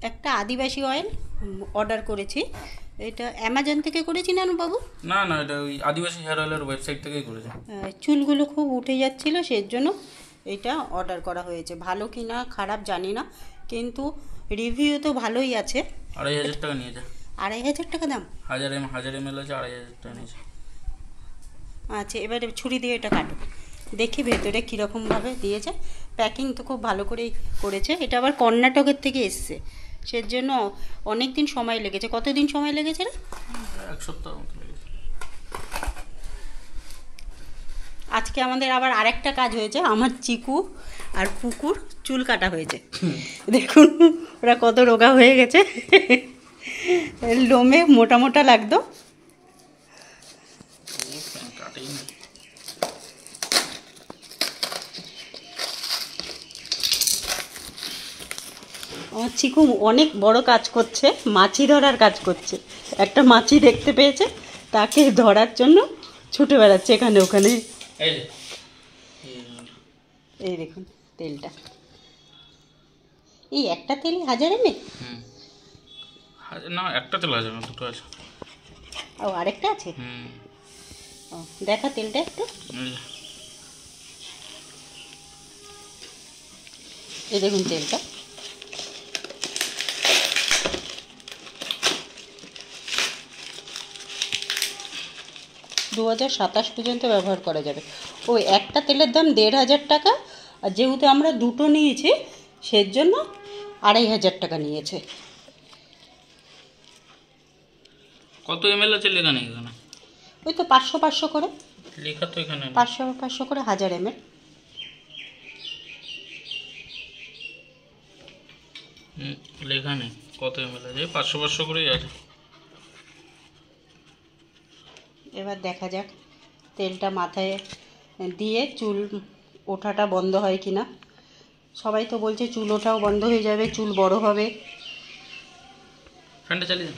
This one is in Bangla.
একটা আদিবাসী অয়েল অর্ডার করেছি। এটা অ্যামাজন থেকে করেছি না বাবু? না না, এটা ওই আদিবাসী হেয়ার অয়েলের ওয়েবসাইট থেকেই করেছে। চুলগুলো খুব উঠে যাচ্ছিলো, সেই জন্য এটা অর্ডার করা হয়েছে। ভালো কি না খারাপ জানি না, কিন্তু রিভিউ তো ভালোই আছে। 2500 টাকা নিয়েছে। 2500 টাকা দাম? 1000 ml আছে, 2500 টাকা নিয়েছে। আচ্ছা, এবারে ছুরি দিয়ে এটা কাটো, দেখি ভেতরে কীরকমভাবে দিয়েছে। প্যাকিং তো খুব ভালো করেই করেছে। এটা আবার কর্ণাটকের থেকে এসছে, সেজন্য অনেক দিন সময় লেগেছে। কতদিন সময় লেগেছে রে? 1 সপ্তাহ মতো লেগেছে। আজকে আমাদের আবার আরেকটা কাজ হয়েছে। আমার চিকু আর পুকুর চুল কাটা হয়েছে। দেখুন ওরা কত রোগা হয়ে গেছে, লোমে মোটা মোটা লাগতো। আমার চিকু অনেক বড় কাজ করছে, মাছি ধরার কাজ করছে। একটা মাছি দেখতে পেয়েছে, তাকে ধরার জন্য ছুটে বেড়াচ্ছে এখানে ওখানে। এই দেখুন তেলটা, এই একটা তেল 1000 ml? না, একটা তেল আছে না, দুটো আছে। ও আরেকটা আছে? ও দেখা তেলটা একটু। এই দেখুন তেলটা। দু 2027 পর্যন্ত ব্যবহার করা যাবে। ওই একটা তেলের দাম 1500 টাকা, আর যেহেতু আমরা দুটো নিয়েছি সেজন্য 2500 টাকা নিয়েছে। কত ml আছে লেখা নেই এখানে? ওই তো 500 500 করে লেখা তো এখানে 500 500 করে 1000 ml। লেখা নেই কত ml আছে, 500 500 করেই আছে। এবার দেখা যাক তেলটা মাথায় দিয়ে চুল ওঠাটা বন্ধ হয় কি না। সবাই তো বলছে চুল ওঠাও বন্ধ হয়ে যাবে, চুল বড় হবে। ফ্যানটা চালিয়ে দেন।